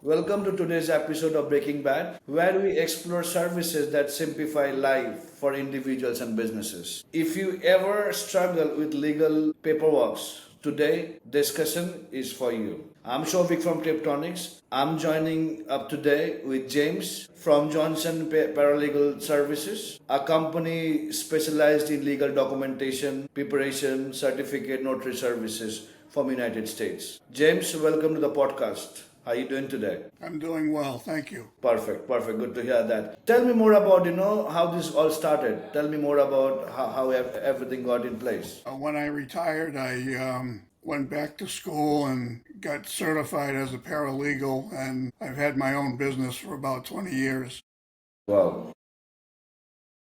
Welcome to today's episode of Breaking Bad, where we explore services that simplify life for individuals and businesses. If you ever struggle with legal paperwork, today discussion is for you. I'm Shovik from KYPTRONIX. I'm joining up today with James from Johnson Paralegal Services, a company specialized in legal documentation, preparation, certificate, notary services from United States. James, welcome to the podcast. How are you doing today? I'm doing well, thank you. Perfect, perfect. Good to hear that. Tell me more about, how this all started. Tell me more about how everything got in place. When I retired, I went back to school and got certified as a paralegal, and I've had my own business for about 20 years. Wow.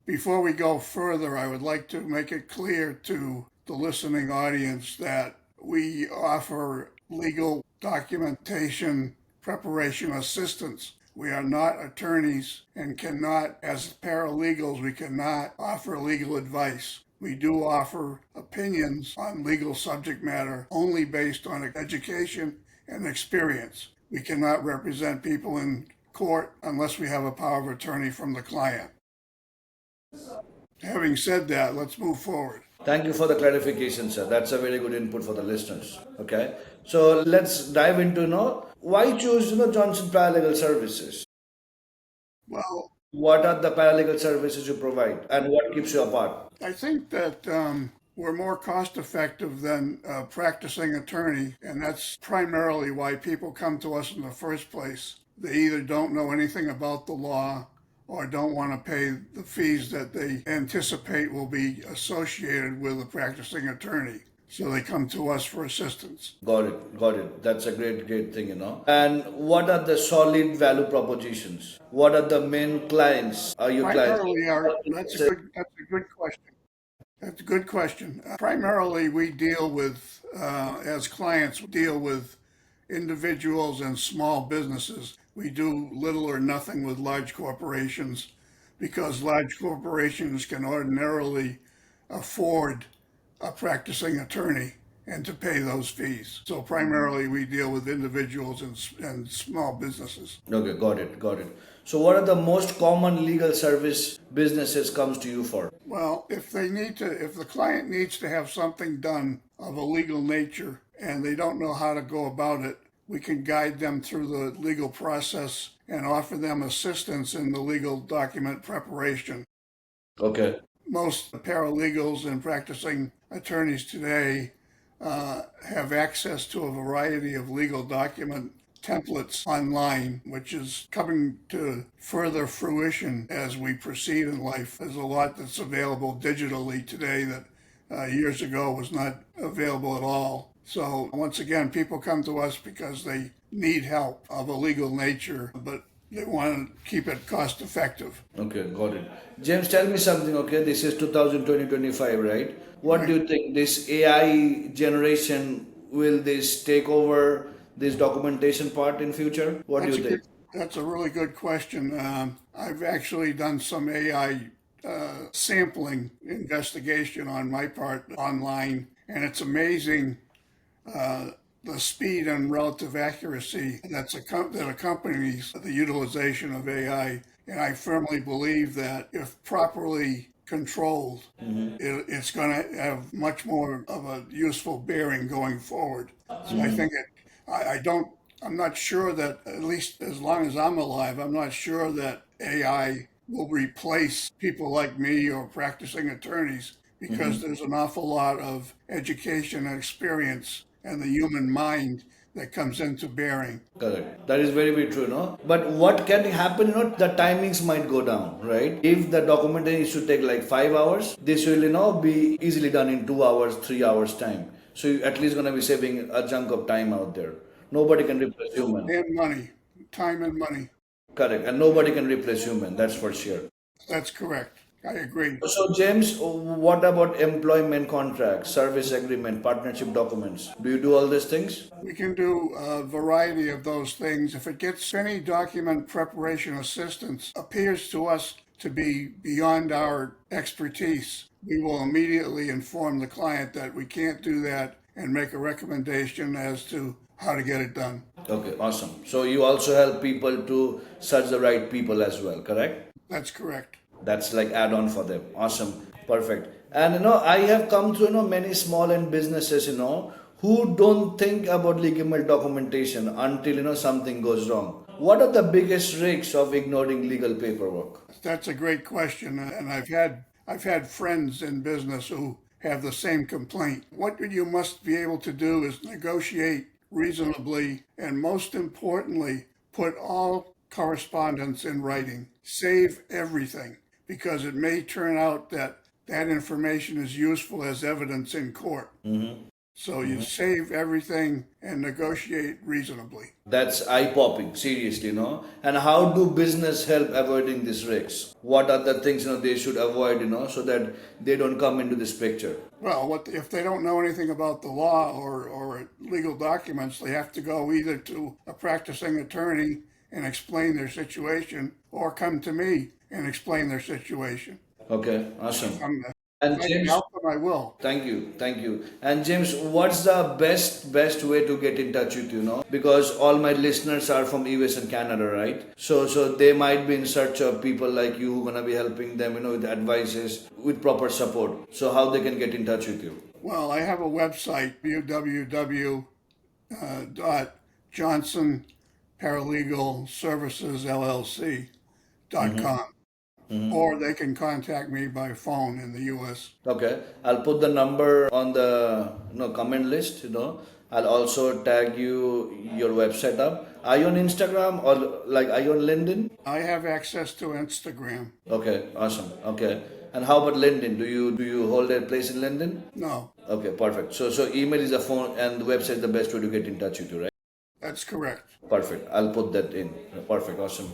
Before we go further, I would like to make it clear to the listening audience that we offer legal documentation preparation assistance. We are not attorneys and cannot, as paralegals, we cannot offer legal advice. We do offer opinions on legal subject matter only based on education and experience. We cannot represent people in court unless we have a power of attorney from the client. Having said that, let's move forward. Thank you for the clarification, sir. That's a very good input for the listeners. Okay. So let's dive into, why choose, Johnson Paralegal Services? Well, What are the paralegal services you provide and what keeps you apart? I think that we're more cost effective than a practicing attorney, and that's primarily why people come to us in the first place. They either don't know anything about the law or don't want to pay the fees that they anticipate will be associated with a practicing attorney. So they come to us for assistance. Got it, got it. That's a great thing. And what are the solid value propositions? What are the main clients? Are your clients? That's a good question. That's a good question. Primarily, we deal with, as clients, deal with individuals and small businesses. We do little or nothing with large corporations because large corporations can ordinarily afford a practicing attorney and to pay those fees. So primarily we deal with individuals and small businesses. Okay, got it. So what are the most common legal service businesses comes to you for? Well, if the client needs to have something done of a legal nature and they don't know how to go about it, we can guide them through the legal process and offer them assistance in the legal document preparation. Okay. Most paralegals and practicing attorneys today have access to a variety of legal document templates online, which is coming to further fruition as we proceed in life. There's a lot that's available digitally today that years ago was not available at all. So once again, people come to us because they need help of a legal nature, but they want to keep it cost effective. Okay, got it. James, tell me something, okay? This is 2020-25, right? What do you think? This AI generation, will this take over this documentation part in future? What do you think? That's a really good question. I've actually done some AI sampling investigation on my part online, and it's amazing the speed and relative accuracy that accompanies the utilization of AI. And I firmly believe that if properly controlled, it's going to have much more of a useful bearing going forward. So I think I'm not sure that, at least as long as I'm alive, I'm not sure that AI will replace people like me or practicing attorneys because there's an awful lot of education and experience and the human mind that comes into bearing. Correct. That is very true, no? But what can happen, the timings might go down, right? If the documentation should take like 5 hours, this will, be easily done in 2 hours, 3 hours time. So you at least gonna be saving a chunk of time out there. Nobody can replace human. And money, time and money. Correct. And nobody can replace human, that's for sure. That's correct. I agree. So, James, what about employment contracts, service agreement, partnership documents? Do you do all these things? We can do a variety of those things. If it gets any document preparation assistance appears to us to be beyond our expertise, we will immediately inform the client that we can't do that and make a recommendation as to how to get it done. Okay, awesome. So you also help people to search the right people as well, correct? That's correct. That's like add-on for them. Awesome. Perfect. And I have come through many small and businesses, who don't think about legal documentation until something goes wrong. What are the biggest risks of ignoring legal paperwork? That's a great question, and I've had friends in business who have the same complaint. What you must be able to do is negotiate reasonably, and most importantly, put all correspondence in writing. Save everything, because it may turn out that that information is useful as evidence in court. So you save everything and negotiate reasonably. That's eye-popping, seriously. And how do business help avoiding these risks? What are the things they should avoid, so that they don't come into this picture? Well, if they don't know anything about the law or legal documents, they have to go either to a practicing attorney and explain their situation, or come to me and explain their situation. Okay, awesome. If And I can James, help them, I will. thank you. And James, what's the best way to get in touch with you? Because all my listeners are from US and Canada, right? So they might be in search of people like you who gonna be helping them, with advices, with proper support. So how they can get in touch with you? Well, I have a website, www.johnsonparalegalservicesllc.com, or they can contact me by phone in the U.S. Okay, I'll put the number on the comment list. I'll also tag your website up. Are you on Instagram or like are you on LinkedIn? I have access to Instagram. Okay, awesome. Okay, and how about LinkedIn? Do you hold a place in LinkedIn? No, Okay, perfect. So email is the phone and the website is the best way to get in touch with you, right? that's correct. Perfect. I'll put that in. Perfect. Awesome.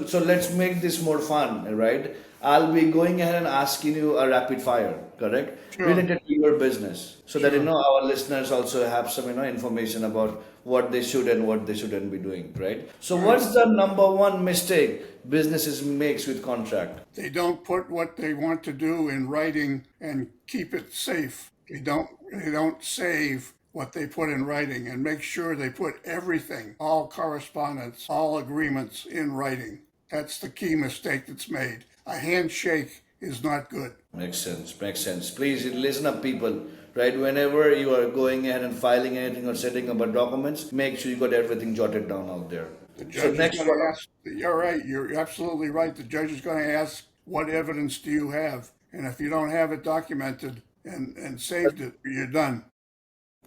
So let's make this more fun, right? I'll be going ahead and asking you a rapid fire, correct? Sure. Related to your business, so that Sure. our listeners also have some information about what they should and what they shouldn't be doing, right? So what's the number one mistake businesses makes with contract? They don't put what they want to do in writing and keep it safe. They don't save what they put in writing and make sure they put everything, all correspondence, all agreements in writing. That's the key mistake that's made. A handshake is not good. Makes sense. Makes sense. Please listen up, people. Right? Whenever you are going ahead and filing anything or setting up a documents, make sure you got everything jotted down out there. The So judge is next going one. to ask, you're right, you're absolutely right. The judge is going to ask, what evidence do you have? And if you don't have it documented and saved it, you're done.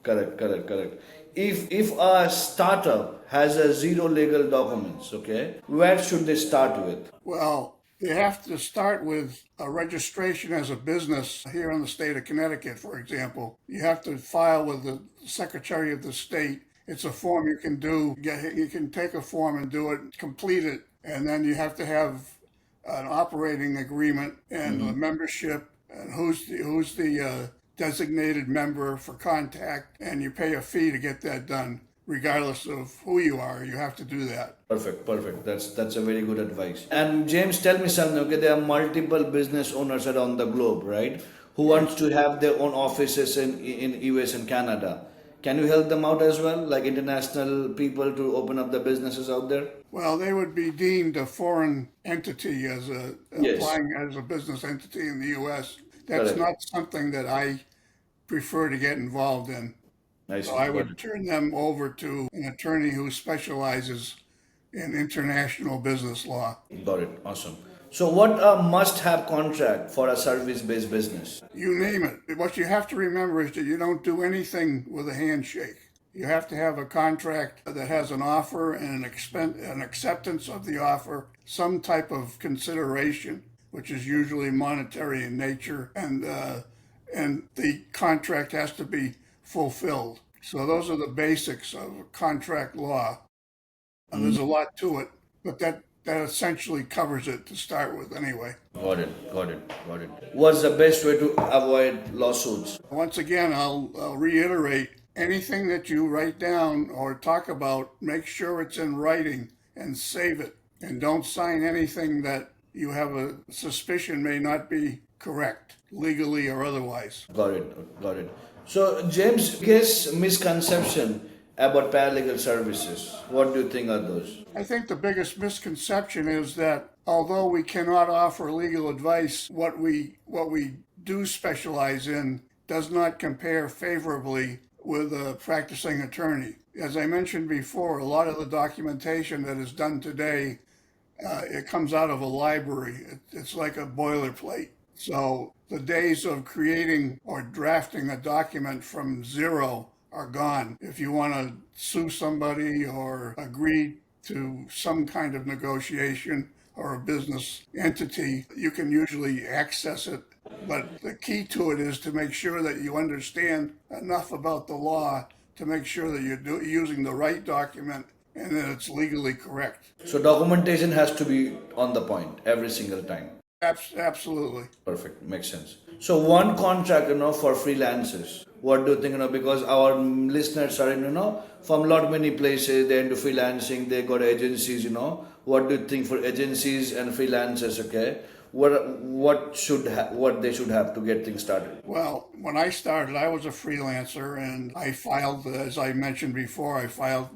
Correct. If a startup has a zero legal documents, okay, where should they start with? Well, they have to start with a registration as a business here in the state of Connecticut, for example. You have to file with the Secretary of the State. It's a form you can do. You can take a form and do it, complete it, and then you have to have an operating agreement and a membership, and who's the designated member for contact, and you pay a fee to get that done. Regardless of who you are, you have to do that. Perfect. That's a very good advice. And James, tell me something. Okay, there are multiple business owners around the globe, right? Who wants to have their own offices in US and Canada. Can you help them out as well, like international people to open up the businesses out there? Well, they would be deemed a foreign entity Yes. applying as a business entity in the U.S. That's Correct. not something that I prefer to get involved in. I So see. I Got would it. turn them over to an attorney who specializes in international business law. Got it. Awesome. So what a must-have contract for a service-based business? You name it. What you have to remember is that you don't do anything with a handshake. You have to have a contract that has an offer and an acceptance of the offer, some type of consideration, which is usually monetary in nature, and the contract has to be fulfilled. So those are the basics of contract law. And there's a lot to it, but that essentially covers it to start with anyway. Got it. What's the best way to avoid lawsuits? Once again, I'll reiterate, anything that you write down or talk about, make sure it's in writing and save it. And don't sign anything that you have a suspicion may not be correct, legally or otherwise. Got it. So, James, biggest misconception about paralegal services. What do you think are those? I think the biggest misconception is that although we cannot offer legal advice, what we do specialize in does not compare favorably with a practicing attorney. As I mentioned before, a lot of the documentation that is done today, it comes out of a library. It's like a boilerplate. So the days of creating or drafting a document from zero are gone. If you want to sue somebody or agree to some kind of negotiation or a business entity, you can usually access it. But the key to it is to make sure that you understand enough about the law to make sure that you're using the right document and that it's legally correct. So documentation has to be on the point every single time. Absolutely. Perfect, makes sense. So one contract, for freelancers. What do you think, because our listeners are in, from lot many places, they're into freelancing, they got agencies, What do you think for agencies and freelancers, okay? What they should have to get things started? Well, when I started, I was a freelancer and I filed, as I mentioned before, I filed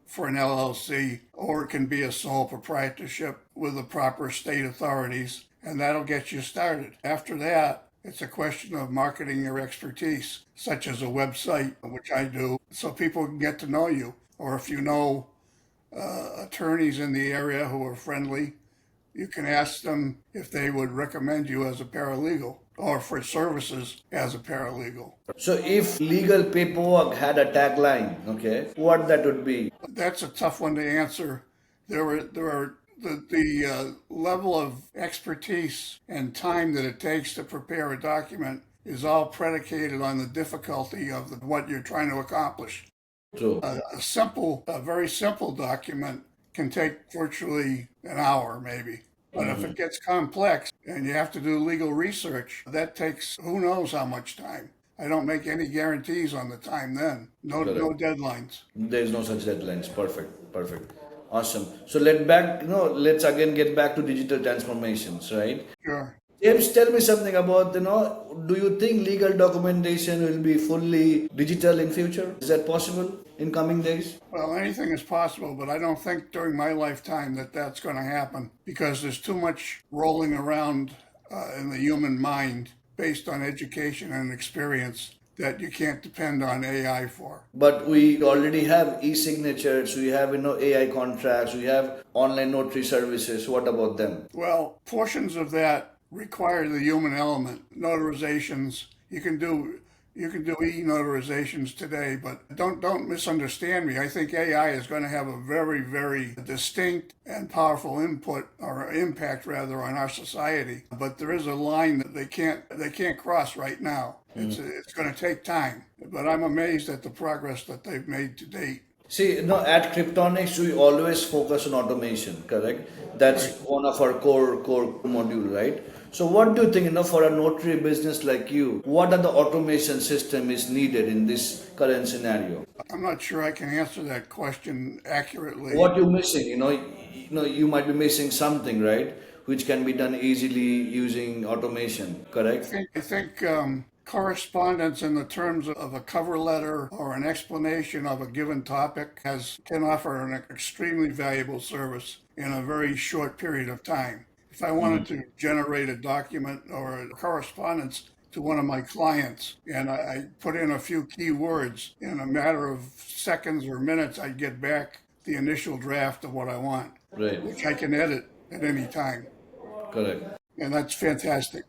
for an LLC, or it can be a sole proprietorship with the proper state authorities, and that'll get you started. After that, it's a question of marketing your expertise, such as a website, which I do, so people can get to know you. Or if you know attorneys in the area who are friendly, you can ask them if they would recommend you as a paralegal or for services as a paralegal. So if legal paperwork had a tagline, okay, what that would be? That's a tough one to answer. There are the level of expertise and time that it takes to prepare a document is all predicated on the difficulty of what you're trying to accomplish. True. A very simple document can take virtually an hour, maybe. But if it gets complex and you have to do legal research, that takes who knows how much time. I don't make any guarantees on the time then. No deadlines. There's no such deadlines. Perfect. Awesome. So let's again get back to digital transformations, right? Sure. James, tell me something about, do you think legal documentation will be fully digital in future? Is that possible in coming days? Well, anything is possible, but I don't think during my lifetime that's going to happen because there's too much rolling around in the human mind based on education and experience that you can't depend on AI for. But we already have e-signatures, we have AI contracts, we have online notary services. What about them? Well, portions of that require the human element. Notarizations, you can do e-notarizations today, but don't misunderstand me. I think AI is going to have a very, very distinct and powerful input or impact rather on our society. But there is a line that they can't cross right now. It's going to take time. But I'm amazed at the progress that they've made to date. See, at KYPTRONIX, we always focus on automation, correct? That's one of our core module, right? So what do you think, for a notary business like you, what are the automation system is needed in this current scenario? I'm not sure I can answer that question accurately. What you're missing, you might be missing something, right? Which can be done easily using automation, correct? I think correspondence in the terms of a cover letter or an explanation of a given topic can offer an extremely valuable service in a very short period of time. If I wanted to generate a document or a correspondence to one of my clients and I put in a few key words, in a matter of seconds or minutes, I'd get back the initial draft of what I want, Right. which I can edit at any time. Correct. And that's fantastic.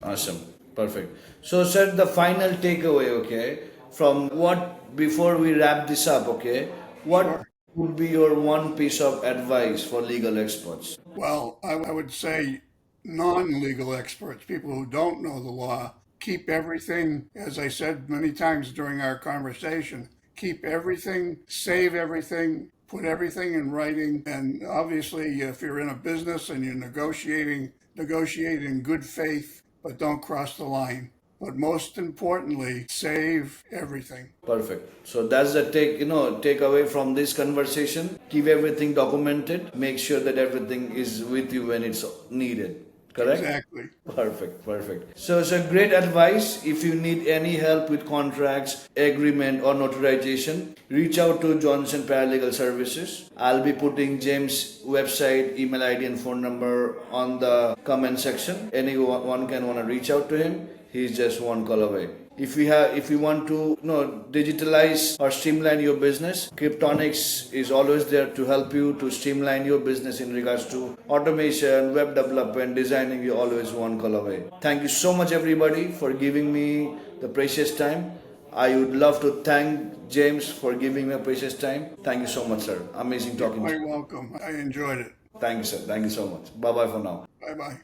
Awesome. Perfect. So, sir, the final takeaway, okay, from before we wrap this up, okay, what Sure. would be your one piece of advice for legal experts? Well, I would say non-legal experts, people who don't know the law, keep everything, as I said many times during our conversation, keep everything, save everything, put everything in writing. And obviously, if you're in a business and you're negotiate in good faith, but don't cross the line. But most importantly, save everything. Perfect. So that's the take away from this conversation. Keep everything documented. Make sure that everything is with you when it's needed. Correct? Exactly. Perfect, perfect. So it's a great advice. If you need any help with contracts, agreement, or notarization, reach out to Johnson Paralegal Services. I'll be putting James' website, email ID, and phone number on the comment section. Anyone can wanna reach out to him. He's just one call away. If you want to digitalize or streamline your business, KYPTRONIX is always there to help you to streamline your business in regards to automation, web development, designing. You always one call away. Thank you so much everybody for giving me the precious time. I would love to thank James for giving me a precious time. Thank you so much, sir. Amazing You're talking to quite you. welcome. I enjoyed it. Thank you, sir. Thank you so much. Bye bye for now. Bye bye.